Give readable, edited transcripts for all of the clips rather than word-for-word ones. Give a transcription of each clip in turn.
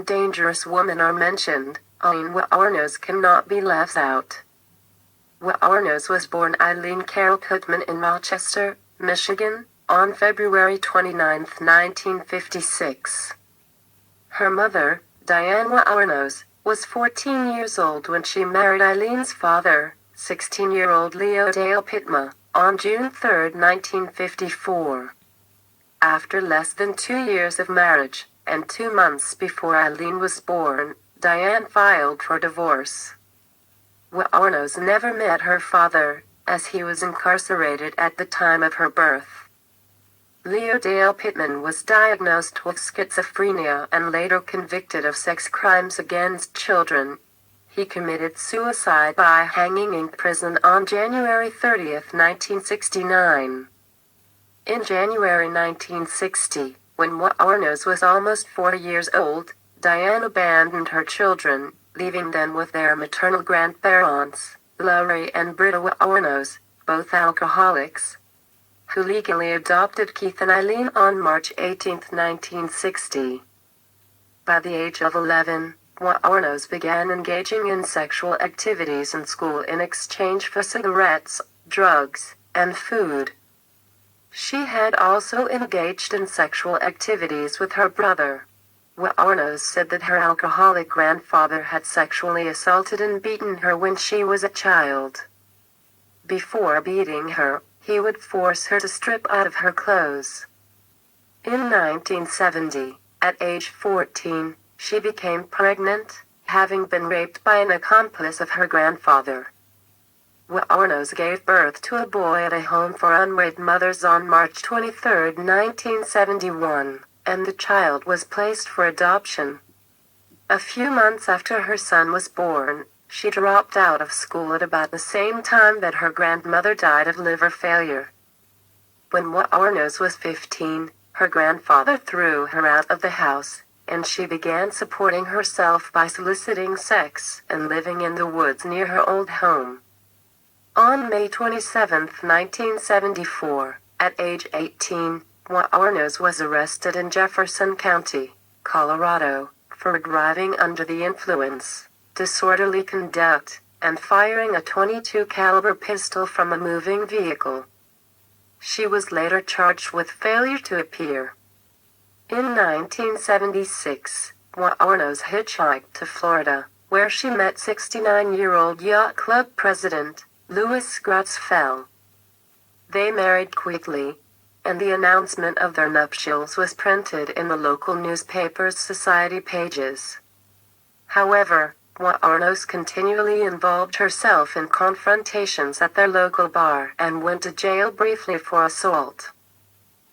dangerous woman are mentioned, Aileen Wuornos cannot be left out. Wuornos was born Aileen Carol Pittman in Rochester, Michigan, on February 29, 1956. Her mother, Diane Wuornos, was 14 years old when she married Aileen's father, 16-year-old Leo Dale Pittman, on June 3, 1954. After less than 2 years of marriage, and 2 months before Aileen was born, Diane filed for divorce. Wuornos never met her father, as he was incarcerated at the time of her birth. Leo Dale Pittman was diagnosed with schizophrenia and later convicted of sex crimes against children. He committed suicide by hanging in prison on January 30, 1969. In January 1960, when Wuornos was almost 4 years old, Diane abandoned her children, leaving them with their maternal grandparents, Lauri and Britta Wuornos, both alcoholics, who legally adopted Keith and Aileen on March 18, 1960. By the age of 11, Wuornos began engaging in sexual activities in school in exchange for cigarettes, drugs, and food. She had also engaged in sexual activities with her brother. Wuornos said that her alcoholic grandfather had sexually assaulted and beaten her when she was a child. Before beating her, he would force her to strip out of her clothes. In 1970, at age 14, she became pregnant, having been raped by an accomplice of her grandfather. Wuornos gave birth to a boy at a home for unwed mothers on March 23, 1971, and the child was placed for adoption. A few months after her son was born, she dropped out of school at about the same time that her grandmother died of liver failure. When Wuornos was 15, her grandfather threw her out of the house, and she began supporting herself by soliciting sex and living in the woods near her old home. On May 27, 1974, at age 18, Wuornos was arrested in Jefferson County, Colorado, for driving under the influence, disorderly conduct, and firing a .22 caliber pistol from a moving vehicle. She was later charged with failure to appear. In 1976, Wuornos hitchhiked to Florida, where she met 69-year-old yacht club president, Louis Grutzfeld. They married quickly, and the announcement of their nuptials was printed in the local newspaper's society pages. However, Wuornos continually involved herself in confrontations at their local bar and went to jail briefly for assault.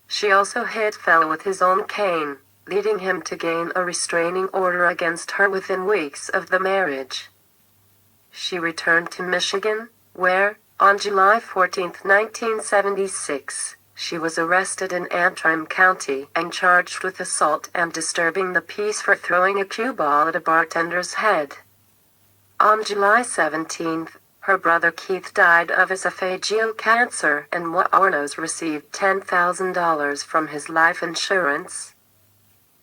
She also hit Fell with his own cane, leading him to gain a restraining order against her within weeks of the marriage. She returned to Michigan, where, on July 14, 1976, she was arrested in Antrim County and charged with assault and disturbing the peace for throwing a cue ball at a bartender's head. On July 17, her brother Keith died of esophageal cancer and Wuornos received $10,000 from his life insurance.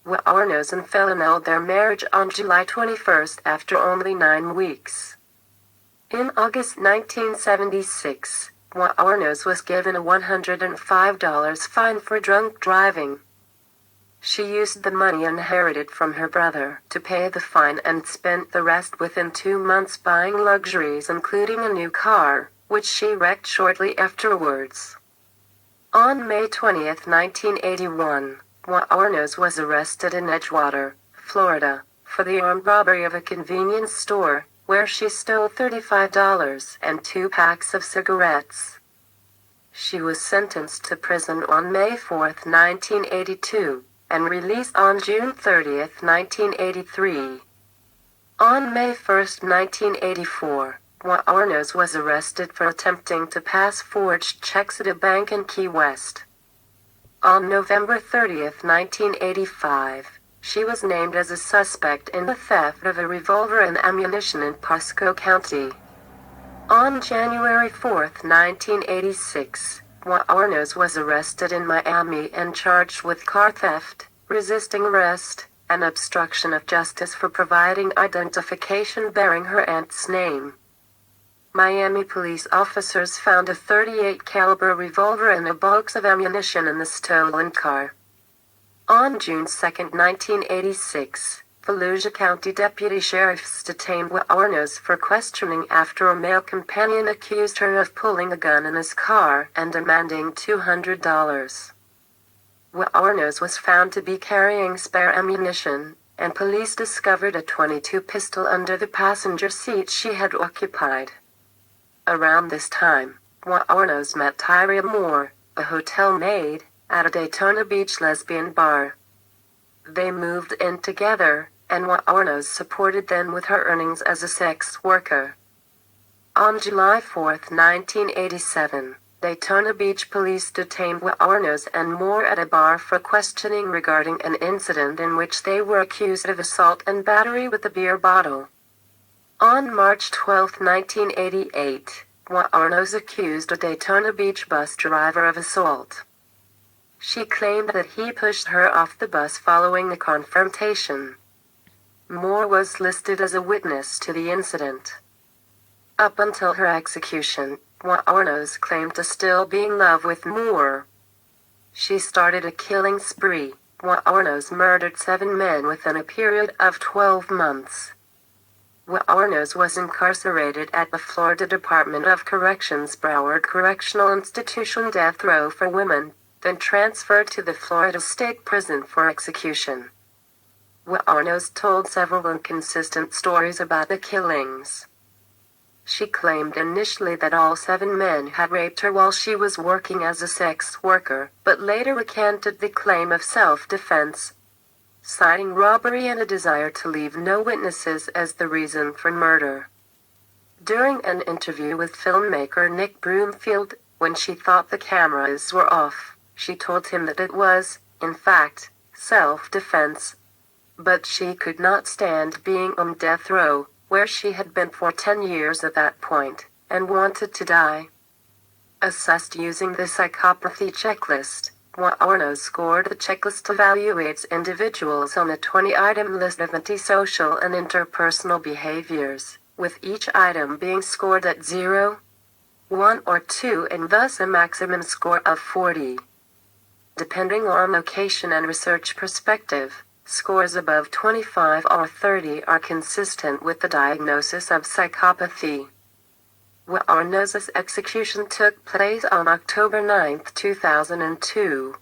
Wuornos and Fell annulled their marriage on July 21 after only 9 weeks. In August 1976, Wuornos was given a $105 fine for drunk driving. She used the money inherited from her brother to pay the fine and spent the rest within 2 months buying luxuries including a new car, which she wrecked shortly afterwards. On May 20, 1981, Wuornos was arrested in Edgewater, Florida, for the armed robbery of a convenience store, where she stole $35 and 2 packs of cigarettes. She was sentenced to prison on May 4, 1982, and released on June 30, 1983. On May 1, 1984, Wuornos was arrested for attempting to pass forged checks at a bank in Key West. On November 30, 1985, she was named as a suspect in the theft of a revolver and ammunition in Pasco County. On January 4, 1986, Wuornos was arrested in Miami and charged with car theft, resisting arrest, and obstruction of justice for providing identification bearing her aunt's name. Miami police officers found a .38 caliber revolver and a box of ammunition in the stolen car. On June 2, 1986, Volusia County deputy sheriffs detained Wuornos for questioning after a male companion accused her of pulling a gun in his car and demanding $200. Wuornos was found to be carrying spare ammunition, and police discovered a .22 pistol under the passenger seat she had occupied. Around this time, Wuornos met Tyria Moore, a hotel maid, at a Daytona Beach lesbian bar. They moved in together, and Wuornos supported them with her earnings as a sex worker. On July 4, 1987, Daytona Beach police detained Wuornos and Moore at a bar for questioning regarding an incident in which they were accused of assault and battery with a beer bottle. On March 12, 1988, Wuornos accused a Daytona Beach bus driver of assault. She claimed that he pushed her off the bus following the confrontation. Moore was listed as a witness to the incident. Up until her execution, Wuornos claimed to still be in love with Moore. She started a killing spree. Wuornos murdered 7 men within a period of 12 months. Wuornos was incarcerated at the Florida Department of Corrections Broward Correctional Institution death row for women, then transferred to the Florida State Prison for execution. Wuornos told several inconsistent stories about the killings. She claimed initially that all 7 men had raped her while she was working as a sex worker, but later recanted the claim of self-defense, citing robbery and a desire to leave no witnesses as the reason for murder. During an interview with filmmaker Nick Broomfield, when she thought the cameras were off, she told him that it was, in fact, self-defense. But she could not stand being on death row, where she had been for 10 years at that point, and wanted to die. Assessed using the psychopathy checklist, Wuornos scored. The checklist evaluates individuals on a 20-item list of antisocial and interpersonal behaviors, with each item being scored at 0, 1 or 2 and thus a maximum score of 40. Depending on location and research perspective, scores above 25 or 30 are consistent with the diagnosis of psychopathy. Wuornos' execution took place on October 9, 2002.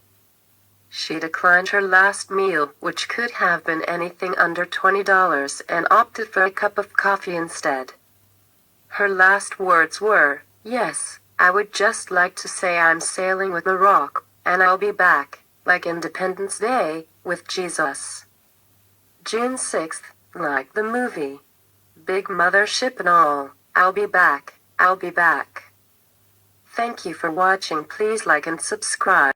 She declined her last meal, which could have been anything under $20, and opted for a cup of coffee instead. Her last words were, "Yes, I would just like to say I'm sailing with the Rock, and I'll be back, like Independence Day, with Jesus." June 6th, like the movie. Big mothership and all, I'll be back, I'll be back. Thank you for watching. Please like and subscribe.